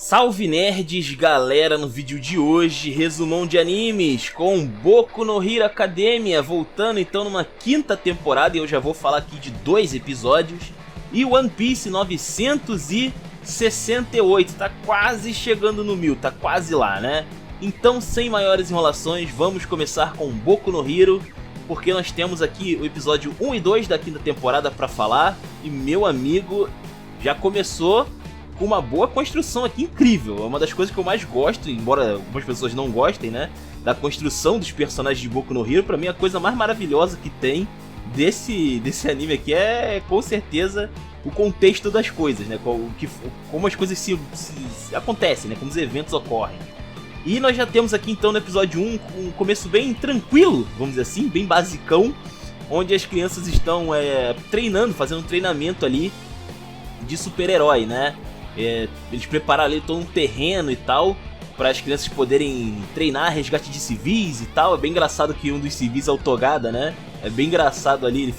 Salve nerds, galera, no vídeo de hoje, resumão de animes com Boku no Hero Academia, voltando então numa quinta temporada, e eu já vou falar aqui de 2 episódios, e One Piece 968, tá quase chegando no 1000, tá quase lá, né? Então, sem maiores enrolações, vamos começar com Boku no Hero, porque nós temos aqui o episódio 1 e 2 da quinta temporada pra falar, e meu amigo, já começou com uma boa construção aqui, incrível. É uma das coisas que eu mais gosto, embora algumas pessoas não gostem, né, da construção dos personagens de Boku no Hero. Pra mim, a coisa mais maravilhosa que tem desse anime aqui é, com certeza, o contexto das coisas, né, como as coisas se acontecem, né, como os eventos ocorrem. E nós já temos aqui, então, no episódio 1, um começo bem tranquilo, vamos dizer assim, bem basicão, onde as crianças estão treinando, fazendo um treinamento ali de super-herói, né? Eles prepararam ali todo um terreno e tal, para as crianças poderem treinar resgate de civis e tal. É bem engraçado que um dos civis é o Togada, né? É bem engraçado ali, ele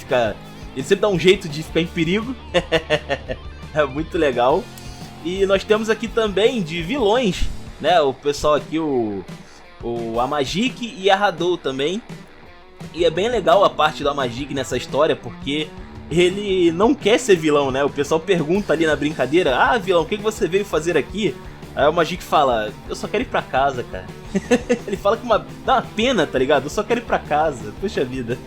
sempre dá um jeito de ficar em perigo. É muito legal. E nós temos aqui também de vilões, né? O pessoal aqui, o Amajiki e a Hadou também. E é bem legal a parte do Amajiki nessa história, porque ele não quer ser vilão, né? O pessoal pergunta ali na brincadeira: ah, vilão, o que você veio fazer aqui? Aí o Majik fala: eu só quero ir pra casa, cara. Ele fala que dá uma pena, tá ligado? Eu só quero ir pra casa, puxa vida.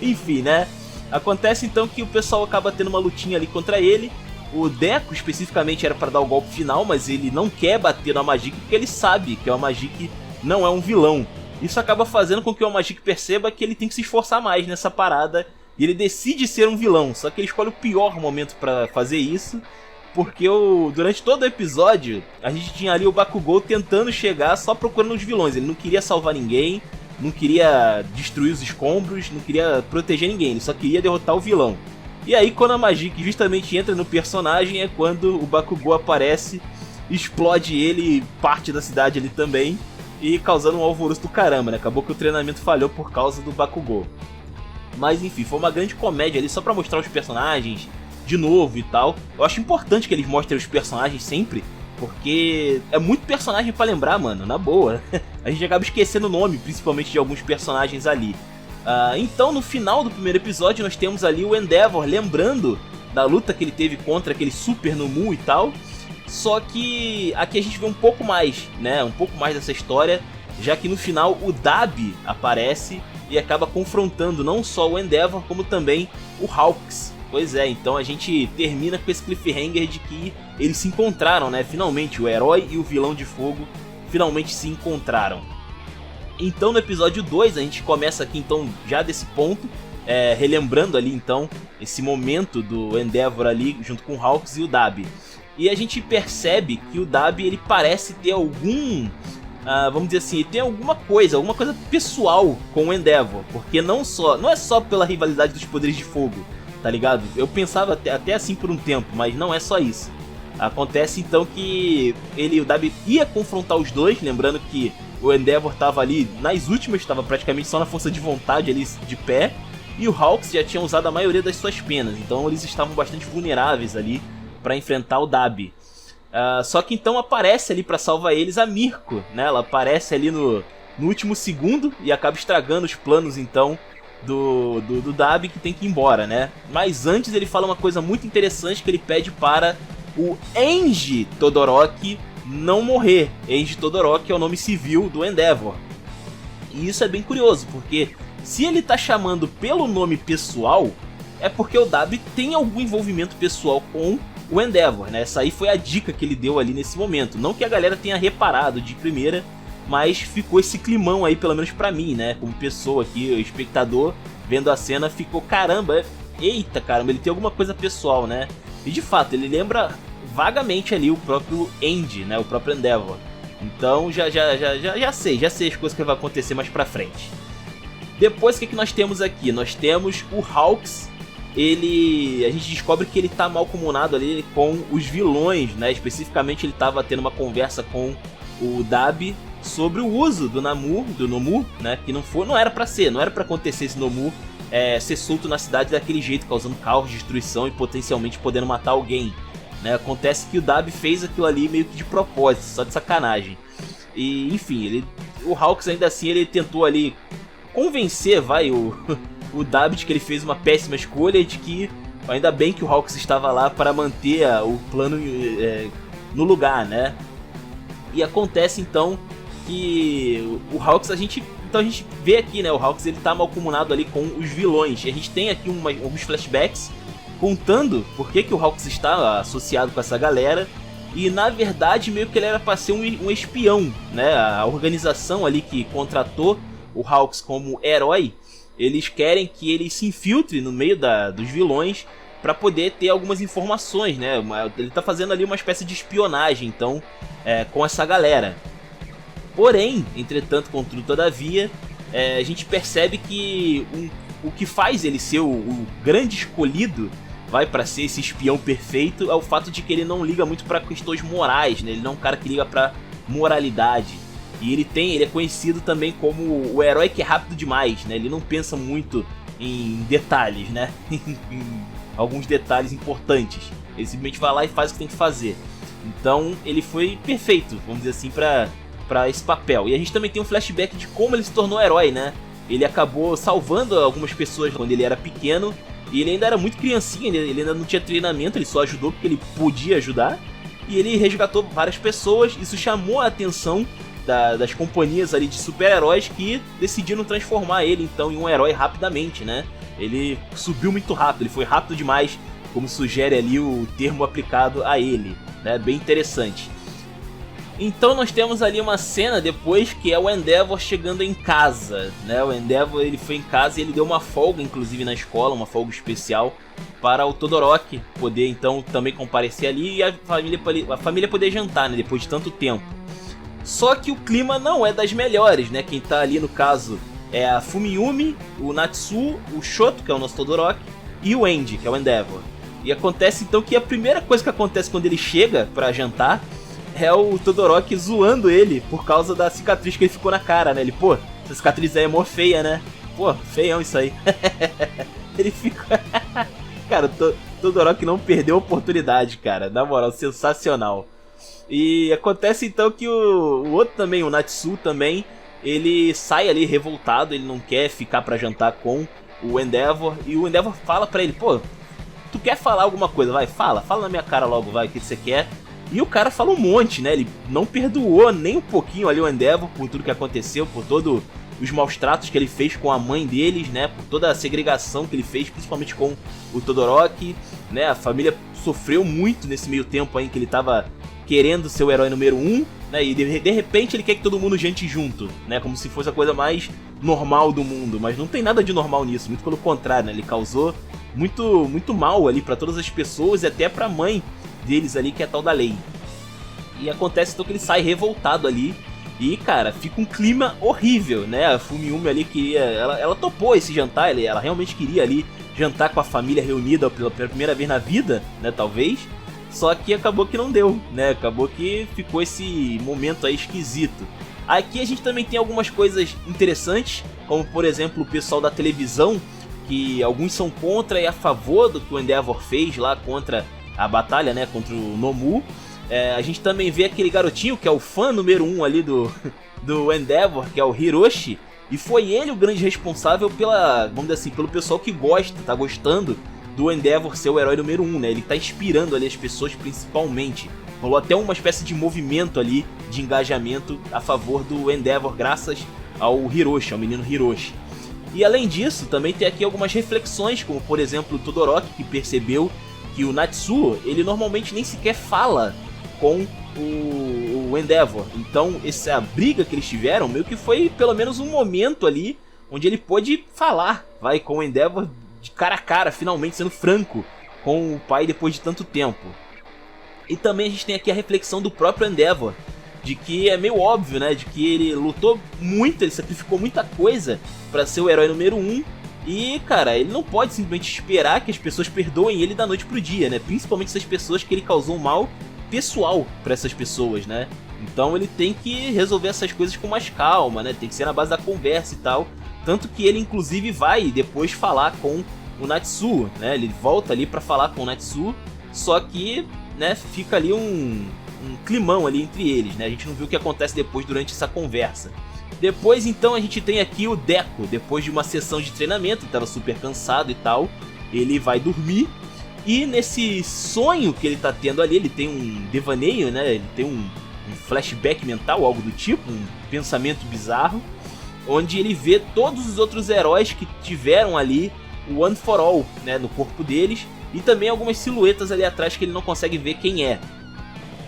Enfim, né? Acontece então que o pessoal acaba tendo uma lutinha ali contra ele. O Deco especificamente era pra dar o golpe final, mas ele não quer bater no Majik porque ele sabe que o Majik não é um vilão. Isso acaba fazendo com que o Majik perceba que ele tem que se esforçar mais nessa parada. E ele decide ser um vilão, só que ele escolhe o pior momento pra fazer isso, porque durante todo o episódio a gente tinha ali o Bakugou tentando chegar só procurando os vilões. Ele não queria salvar ninguém, não queria destruir os escombros, não queria proteger ninguém, ele só queria derrotar o vilão. E aí quando a Majik justamente entra no personagem é quando o Bakugou aparece, explode ele e parte da cidade ali também, e causando um alvoroço do caramba, né? Acabou que o treinamento falhou por causa do Bakugou. Mas enfim, foi uma grande comédia ali só pra mostrar os personagens de novo e tal. Eu acho importante que eles mostrem os personagens sempre, porque é muito personagem pra lembrar, mano, na boa. A gente acaba esquecendo o nome, principalmente de alguns personagens ali. Então no final do primeiro episódio nós temos ali o Endeavor lembrando da luta que ele teve contra aquele Super Nomu e tal. Só que aqui a gente vê um pouco mais, né, um pouco mais dessa história, já que no final o Dabi aparece e acaba confrontando não só o Endeavor, como também o Hawks. Pois é, então a gente termina com esse cliffhanger de que eles se encontraram, né? Finalmente, o herói e o vilão de fogo finalmente se encontraram. Então no episódio 2 a gente começa aqui então já desse ponto, relembrando ali então esse momento do Endeavor ali junto com o Hawks e o Dabi. E a gente percebe que o Dabi ele parece ter vamos dizer assim, tem alguma coisa pessoal com o Endeavor, porque não é só pela rivalidade dos poderes de fogo, tá ligado? Eu pensava até assim por um tempo, mas não é só isso. Acontece então que o Dabi ia confrontar os dois, lembrando que o Endeavor tava ali nas últimas, estava praticamente só na força de vontade ali de pé, e o Hawks já tinha usado a maioria das suas penas, então eles estavam bastante vulneráveis ali para enfrentar o Dabi. Só que então aparece ali pra salvar eles a Mirko, né? Ela aparece ali no último segundo e acaba estragando os planos então do Dabi, que tem que ir embora, né? Mas antes ele fala uma coisa muito interessante, que ele pede para o Enji Todoroki não morrer. Enji Todoroki é o nome civil do Endeavor. E isso é bem curioso, porque se ele tá chamando pelo nome pessoal, é porque o Dabi tem algum envolvimento pessoal com o Endeavor, né? Essa aí foi a dica que ele deu ali nesse momento. Não que a galera tenha reparado de primeira, mas ficou esse climão aí, pelo menos pra mim, né? Como pessoa aqui, o espectador, vendo a cena, ficou: caramba, eita caramba, ele tem alguma coisa pessoal, né? E de fato, ele lembra vagamente ali o próprio Enji, né? O próprio Endeavor. Então já sei as coisas que vai acontecer mais pra frente. Depois, o que nós temos aqui? Nós temos o Hawks. A gente descobre que ele tá malcomunado ali com os vilões, né? Especificamente ele tava tendo uma conversa com o Dabi sobre o uso do Nomu, né? Que não era pra acontecer esse Nomu ser solto na cidade daquele jeito, causando caos, destruição e potencialmente podendo matar alguém. né? Acontece que o Dabi fez aquilo ali meio que de propósito, só de sacanagem. E enfim, o Hawks ainda assim ele tentou ali convencer, o Dabi de que ele fez uma péssima escolha e de que ainda bem que o Hawks estava lá para manter o plano no lugar, né? E acontece então que o Hawks, a gente vê aqui, né, o Hawks ele tá malcomunado ali com os vilões. E a gente tem aqui alguns flashbacks contando por que o Hawks está associado com essa galera. E na verdade meio que ele era para ser um espião, né? A organização ali que contratou o Hawks como herói, eles querem que ele se infiltre no meio dos vilões para poder ter algumas informações, né? Ele tá fazendo ali uma espécie de espionagem, então, com essa galera. Porém, entretanto, contudo, todavia, a gente percebe que o que faz ele ser o grande escolhido, para ser esse espião perfeito, é o fato de que ele não liga muito para questões morais, né? Ele não é um cara que liga para moralidade. E ele é conhecido também como o herói que é rápido demais, né? Ele não pensa muito em detalhes, né? Em alguns detalhes importantes. Ele simplesmente vai lá e faz o que tem que fazer. Então ele foi perfeito, vamos dizer assim, pra esse papel. E a gente também tem um flashback de como ele se tornou herói, né? Ele acabou salvando algumas pessoas quando ele era pequeno. E ele ainda era muito criancinha, ele ainda não tinha treinamento, ele só ajudou porque ele podia ajudar. E ele resgatou várias pessoas, isso chamou a atenção das companhias ali de super-heróis que decidiram transformar ele então em um herói rapidamente, né? Ele subiu muito rápido, ele foi rápido demais, como sugere ali o termo aplicado a ele, né? Bem interessante. Então nós temos ali uma cena depois que é o Endeavor chegando em casa, né? O Endeavor ele foi em casa e ele deu uma folga inclusive na escola, uma folga especial para o Todoroki poder então também comparecer ali e a família poder jantar, né? Depois de tanto tempo. Só que o clima não é das melhores, né? Quem tá ali no caso é a Fumiyumi, o Natsu, o Shoto, que é o nosso Todoroki, e o Andy, que é o Endeavor. E acontece então que a primeira coisa que acontece quando ele chega pra jantar é o Todoroki zoando ele por causa da cicatriz que ele ficou na cara, né? Ele, pô, essa cicatriz aí é mó feia, né? Pô, feião isso aí. Ele fica... Cara, o Todoroki não perdeu a oportunidade, cara. Na moral, sensacional. E acontece então que o outro também, o Natsu também, ele sai ali revoltado, ele não quer ficar pra jantar com o Endeavor. E o Endeavor fala pra ele, pô, tu quer falar alguma coisa? Vai, fala na minha cara logo, vai, o que você quer. E o cara fala um monte, né? Ele não perdoou nem um pouquinho ali o Endeavor por tudo que aconteceu, por todos os maus tratos que ele fez com a mãe deles, né? Por toda a segregação que ele fez, principalmente com o Todoroki, né? A família sofreu muito nesse meio tempo aí que ele tava querendo ser o herói número 1, né? E de repente ele quer que todo mundo jante junto, né? Como se fosse a coisa mais normal do mundo. Mas não tem nada de normal nisso, muito pelo contrário, né? Ele causou muito mal ali pra todas as pessoas e até pra mãe deles ali, que é a tal da Lei. E acontece então que ele sai revoltado ali. E, cara, fica um clima horrível, né? A Fumiyumi ali queria... Ela topou esse jantar, ela realmente queria ali jantar com a família reunida pela primeira vez na vida, né? Talvez. Só que acabou que não deu, né? Acabou que ficou esse momento aí esquisito. Aqui a gente também tem algumas coisas interessantes, como por exemplo o pessoal da televisão, que alguns são contra e a favor do que o Endeavor fez lá contra a batalha, né? Contra o Nomu. A gente também vê aquele garotinho que é o fã número 1 ali do Endeavor, que é o Hiroshi. E foi ele o grande responsável vamos dizer assim, pelo pessoal que tá gostando do Endeavor ser o herói número 1, né? Ele tá inspirando ali as pessoas principalmente. Rolou até uma espécie de movimento ali, de engajamento a favor do Endeavor, graças ao Hiroshi, ao menino Hiroshi. E além disso, também tem aqui algumas reflexões, como por exemplo o Todoroki, que percebeu que o Natsuo, ele normalmente nem sequer fala com o Endeavor. Então essa briga que eles tiveram meio que foi pelo menos um momento ali onde ele pôde falar, com o Endeavor de cara a cara, finalmente sendo franco com o pai depois de tanto tempo. E também a gente tem aqui a reflexão do próprio Endeavor, de que é meio óbvio, né, de que ele lutou muito, ele sacrificou muita coisa pra ser o herói número 1. E, cara, ele não pode simplesmente esperar que as pessoas perdoem ele da noite pro dia, né? Principalmente essas pessoas que ele causou mal pessoal pra essas pessoas, né? Então ele tem que resolver essas coisas com mais calma, né? Tem que ser na base da conversa e tal. Tanto que ele, inclusive, vai depois falar com o Natsuo, né? Ele volta ali pra falar com o Natsuo, só que né, fica ali um climão ali entre eles, né? A gente não viu o que acontece depois durante essa conversa. Depois então a gente tem aqui o Deco, depois de uma sessão de treinamento, ele tava super cansado e tal, ele vai dormir. E nesse sonho que ele tá tendo ali, ele tem um devaneio, né? Ele tem um flashback mental, algo do tipo, um pensamento bizarro, onde ele vê todos os outros heróis que tiveram ali o One for All, né, no corpo deles, e também algumas silhuetas ali atrás que ele não consegue ver quem é.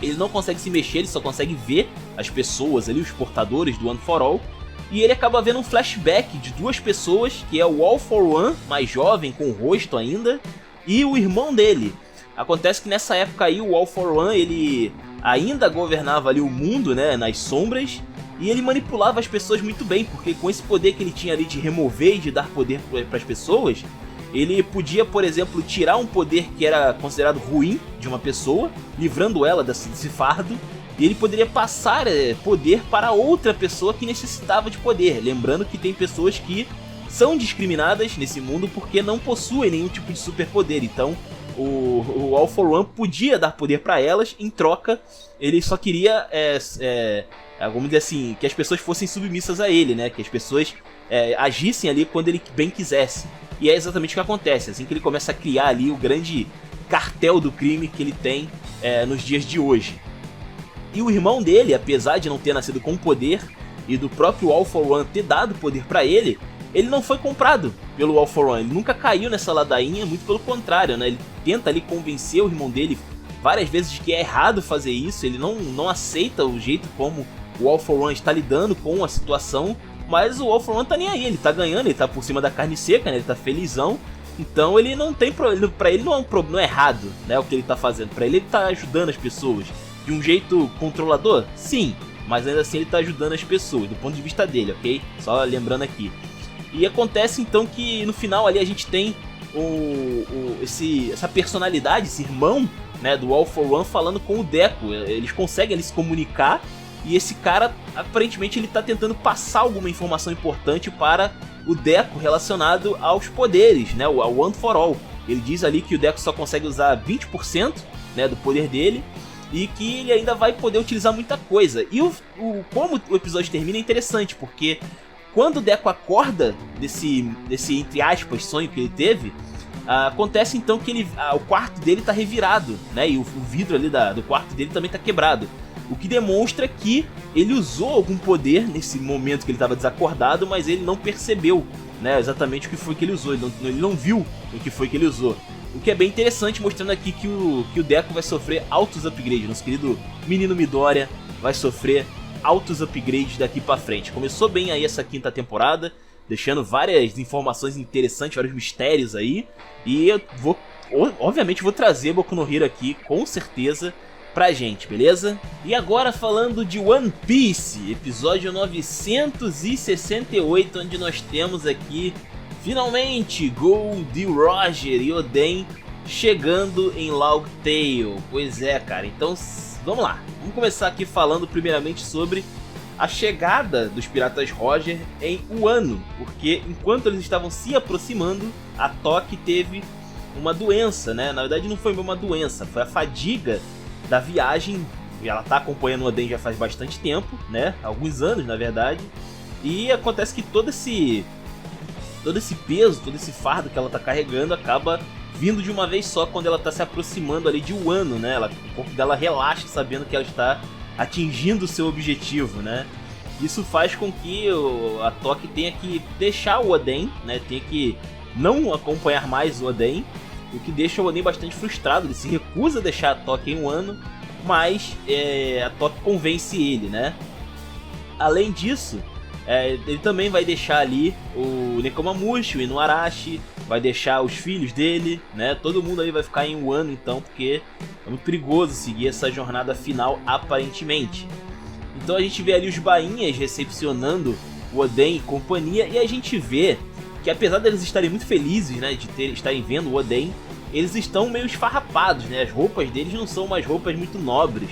Ele não consegue se mexer, ele só consegue ver as pessoas ali, os portadores do One for All. E ele acaba vendo um flashback de duas pessoas, que é o All for One, mais jovem, com o rosto ainda, e o irmão dele. Acontece que nessa época aí o All for One, ele ainda governava ali o mundo, né, nas sombras, e ele manipulava as pessoas muito bem, porque com esse poder que ele tinha ali de remover e de dar poder para as pessoas, ele podia, por exemplo, tirar um poder que era considerado ruim de uma pessoa, livrando ela desse fardo, e ele poderia passar poder para outra pessoa que necessitava de poder. Lembrando que tem pessoas que são discriminadas nesse mundo porque não possuem nenhum tipo de superpoder, então o All for One podia dar poder para elas, em troca ele só queria, vamos dizer assim, que as pessoas fossem submissas a ele, né? Que as pessoas agissem ali quando ele bem quisesse. E é exatamente o que acontece, assim que ele começa a criar ali o grande cartel do crime que ele tem nos dias de hoje. E o irmão dele, apesar de não ter nascido com poder e do próprio All for One ter dado poder para ele não foi comprado pelo All for One, ele nunca caiu nessa ladainha, muito pelo contrário, né? Ele tenta ali convencer o irmão dele várias vezes de que é errado fazer isso, ele não aceita o jeito como o All for One está lidando com a situação, mas o All for One tá nem aí, ele tá ganhando, ele tá por cima da carne seca, né? Ele tá felizão, então ele não tem problema, pra ele não é um problema, não é errado, né, o que ele tá fazendo, pra ele tá ajudando as pessoas. De um jeito controlador? Sim, mas ainda assim ele tá ajudando as pessoas, do ponto de vista dele, ok? Só lembrando aqui. E acontece então que no final ali a gente tem essa personalidade, esse irmão, né, do All for One falando com o Deco. Eles conseguem ali se comunicar e esse cara, aparentemente, ele tá tentando passar alguma informação importante para o Deco relacionado aos poderes, né, ao One for All. Ele diz ali que o Deco só consegue usar 20%, né, do poder dele, e que ele ainda vai poder utilizar muita coisa. E como o episódio termina é interessante, porque quando o Deco acorda desse entre aspas, sonho que ele teve, acontece então que o quarto dele tá revirado, né? E o vidro ali do quarto dele também tá quebrado. O que demonstra que ele usou algum poder nesse momento que ele estava desacordado, mas ele não percebeu, né, exatamente o que foi que ele usou. Ele não viu o que foi que ele usou. O que é bem interessante, mostrando aqui que o Deco vai sofrer altos upgrades. Nosso querido menino Midoriya vai sofrer altos upgrades daqui pra frente. Começou bem aí essa quinta temporada, deixando várias informações interessantes, vários mistérios aí. E eu obviamente vou trazer Boku no Hero aqui, com certeza, pra gente, beleza? E agora falando de One Piece, episódio 968, onde nós temos aqui finalmente Gold Roger e Oden chegando em Laug Tale. Pois é, cara, então vamos lá. Vamos começar aqui falando primeiramente sobre a chegada dos Piratas Roger em Wano, porque enquanto eles estavam se aproximando, a Toki teve uma doença, né? Na verdade não foi uma doença, foi a fadiga da viagem. Ela tá acompanhando o Oden já faz bastante tempo, né? Alguns anos, na verdade. E acontece que todo esse peso, todo esse fardo que ela tá carregando acaba vindo de uma vez só quando ela tá se aproximando ali de Wano, né? O corpo dela relaxa sabendo que ela está atingindo o seu objetivo, né? Isso faz com que a Toki tenha que deixar o Oden, né? Tenha que não acompanhar mais o Oden, o que deixa o Oden bastante frustrado. Ele se recusa a deixar a Toki em Wano, mas a Toki convence ele, né? Além disso, ele também vai deixar ali o Nekomamushi, o Inuarashi, vai deixar os filhos dele, né? Todo mundo aí vai ficar em Wano então, porque é muito perigoso seguir essa jornada final aparentemente. Então a gente vê ali os bainhas recepcionando o Oden e companhia, e a gente vê que apesar deles estarem muito felizes, né, de estarem vendo o Oden, eles estão meio esfarrapados, né? As roupas deles não são umas roupas muito nobres.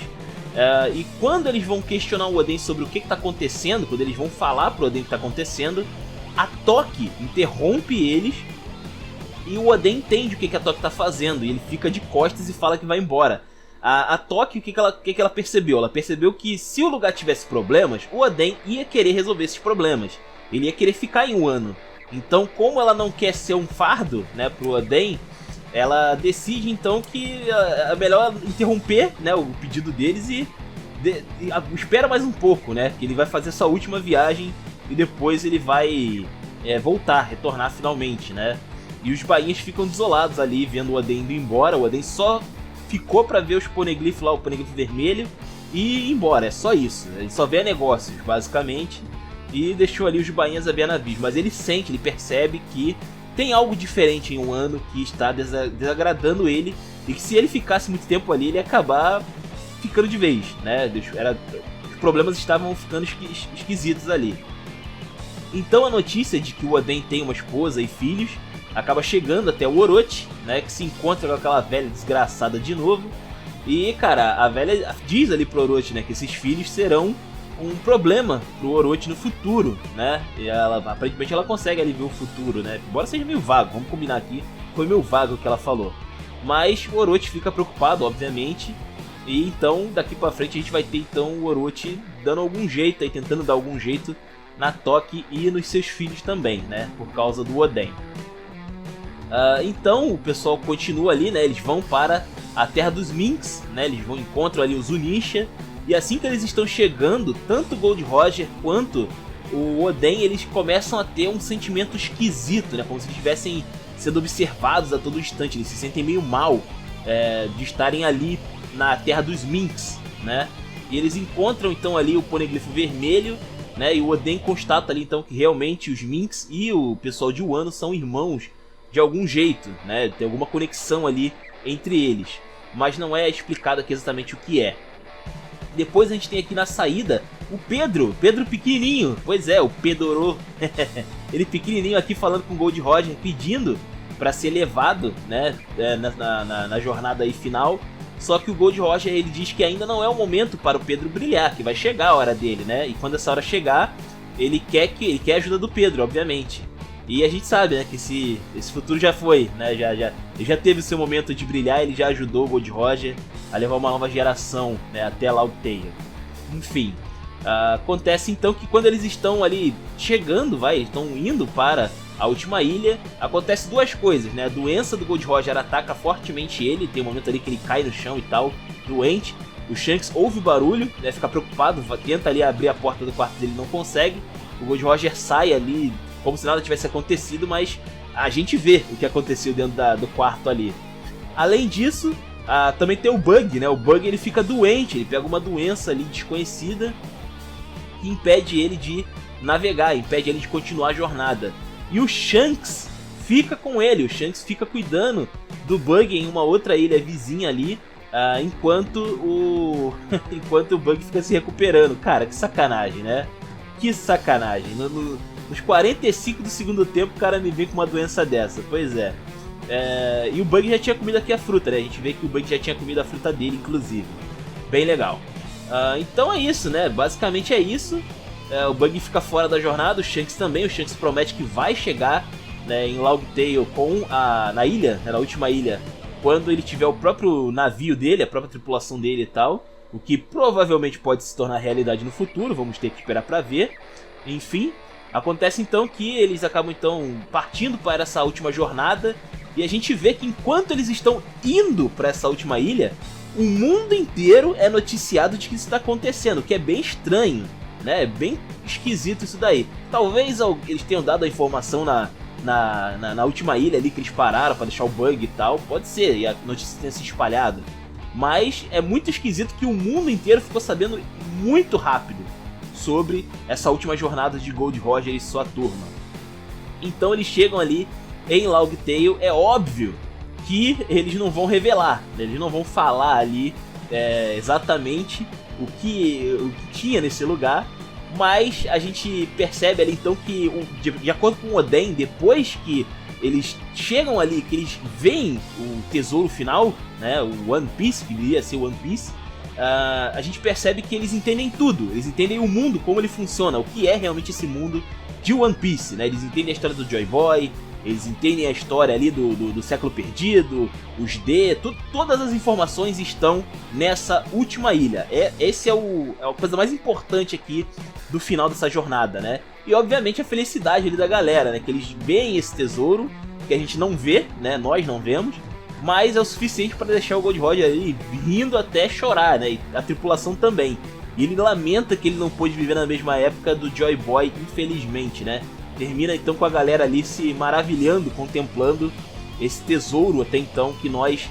E quando eles vão questionar o Oden sobre o que está acontecendo, quando eles vão falar pro Oden o que está acontecendo, a Toki interrompe eles e o Oden entende o que a Toki está fazendo e ele fica de costas e fala que vai embora. A Toque, o que ela percebeu? Ela percebeu que se o lugar tivesse problemas, o Oden ia querer resolver esses problemas. Ele ia querer ficar em Wano. Então, como ela não quer ser um fardo, né, pro Oden, ela decide então que é melhor interromper, né, o pedido deles e espera mais um pouco, né, que ele vai fazer sua última viagem e depois ele vai retornar finalmente, né. E os bainhas ficam desolados ali, vendo o Oden indo embora. O Oden só ficou pra ver os poneglyphs lá, o poneglyph vermelho, e ir embora, é só isso. Ele só vê negócios, basicamente, e deixou ali os bainhas a ver navios. Mas ele sente, ele percebe que tem algo diferente em Wano que está desagradando ele, e que se ele ficasse muito tempo ali, ele ia acabar ficando de vez, né? Os problemas estavam ficando esquisitos ali. Então a notícia de que o Oden tem uma esposa e filhos acaba chegando até o Orochi, né, que se encontra com aquela velha desgraçada de novo. E, cara, a velha diz ali pro Orochi, né, que esses filhos serão um problema pro Orochi no futuro, né? E aparentemente ela consegue ali ver o futuro, né? Embora seja meio vago, vamos combinar aqui, foi meio vago o que ela falou. Mas o Orochi fica preocupado, obviamente. E então, daqui pra frente a gente vai ter então o Orochi dando algum jeito aí, tentando dar algum jeito na Toque e nos seus filhos também, né? Por causa do Oden. Então o pessoal continua ali, né? Eles vão para a terra dos Minks, né? Eles encontram ali os Zunisha. E assim que eles estão chegando, tanto o Gold Roger quanto o Oden, eles começam a ter um sentimento esquisito, né? Como se estivessem sendo observados a todo instante. Eles se sentem meio mal de estarem ali na terra dos Minks, né? E eles encontram então ali o poneglyph vermelho, né? E o Oden constata ali então que realmente os Minks e o pessoal de Wano são irmãos de algum jeito, né? Tem alguma conexão ali entre eles, mas não é explicado aqui exatamente o que é. Depois a gente tem aqui na saída o Pedro pequenininho, pois é, o Pedorô, ele pequenininho aqui falando com o Gold Roger, pedindo para ser levado, né, na jornada aí final. Só que o Gold Roger, ele diz que ainda não é o momento para o Pedro brilhar, que vai chegar a hora dele, né? E quando essa hora chegar, ele quer a ajuda do Pedro, obviamente. E a gente sabe, né, que esse futuro já foi, né, ele já teve o seu momento de brilhar, ele já ajudou o Gold Roger a levar uma nova geração, né, até Laug Tale. Enfim, acontece então que quando eles estão ali chegando, estão indo para a última ilha, acontece duas coisas, né, a doença do Gold Roger ataca fortemente ele, tem um momento ali que ele cai no chão e tal, doente. O Shanks ouve o barulho, né, fica preocupado, tenta ali abrir a porta do quarto dele, não consegue. O Gold Roger sai ali como se nada tivesse acontecido, mas a gente vê o que aconteceu dentro do quarto ali. Além disso, também tem o Bug, né? O Bug, ele fica doente, ele pega uma doença ali desconhecida que impede ele de navegar, impede ele de continuar a jornada. E o Shanks fica com ele, o Shanks fica cuidando do Bug em uma outra ilha vizinha ali, enquanto o Bug fica se recuperando. Cara, que sacanagem, né? Que sacanagem. Nos 45 do segundo tempo, o cara me vem com uma doença dessa. Pois é. E o Bug já tinha comido aqui a fruta, né? A gente vê que o Bug já tinha comido a fruta dele, inclusive. Bem legal. Então é isso, né? Basicamente é isso. O Bug fica fora da jornada, o Shanks também. O Shanks promete que vai chegar, né, em Laug Tale na ilha, né, na última ilha, quando ele tiver o próprio navio dele, a própria tripulação dele e tal. O que provavelmente pode se tornar realidade no futuro. Vamos ter que esperar pra ver. Enfim. Acontece então que eles acabam então partindo para essa última jornada, e a gente vê que enquanto eles estão indo para essa última ilha, o mundo inteiro é noticiado de que isso está acontecendo, o que é bem estranho, né? É bem esquisito isso daí. Talvez eles tenham dado a informação na última ilha ali que eles pararam para deixar o Bug e tal, pode ser, e a notícia tenha se espalhado. Mas é muito esquisito que o mundo inteiro ficou sabendo muito rápido sobre essa última jornada de Gold Roger e sua turma. Então eles chegam ali em Laug Tale. É óbvio que eles não vão revelar, né? Eles não vão falar ali exatamente o que tinha nesse lugar, mas a gente percebe ali então que, de acordo com o Oden, depois que eles chegam ali, que eles veem o tesouro final, né, o One Piece, que iria ser o One Piece, a gente percebe que eles entendem tudo, eles entendem o mundo, como ele funciona, o que é realmente esse mundo de One Piece, né? Eles entendem a história do Joy Boy, Eles entendem a história ali do século perdido, os D, todas as informações estão nessa última ilha. Esse é a coisa mais importante aqui do final dessa jornada, né? E obviamente a felicidade ali da galera, né? Que eles veem esse tesouro, que a gente não vê, né? Nós não vemos, mas é o suficiente para deixar o Gold Roger ali rindo até chorar, né? E a tripulação também. E ele lamenta que ele não pôde viver na mesma época do Joy Boy, infelizmente, né? Termina então com a galera ali se maravilhando, contemplando esse tesouro até então que nós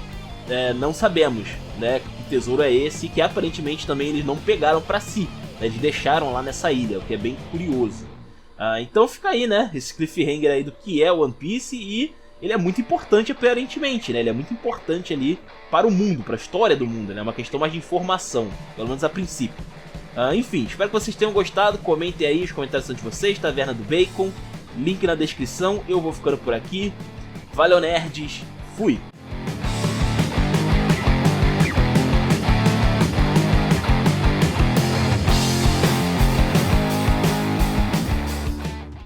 não sabemos, né? Que tesouro é esse que aparentemente também eles não pegaram para si, né? Eles deixaram lá nessa ilha, o que é bem curioso. Então fica aí, né? Esse cliffhanger aí do que é One Piece, e ele é muito importante aparentemente, né? Ele é muito importante ali para o mundo, para a história do mundo, né? É uma questão mais de informação, pelo menos a princípio. Enfim, espero que vocês tenham gostado. Comentem aí os comentários de vocês. Taverna do Bacon, link na descrição. Eu vou ficando por aqui. Valeu, nerds. Fui!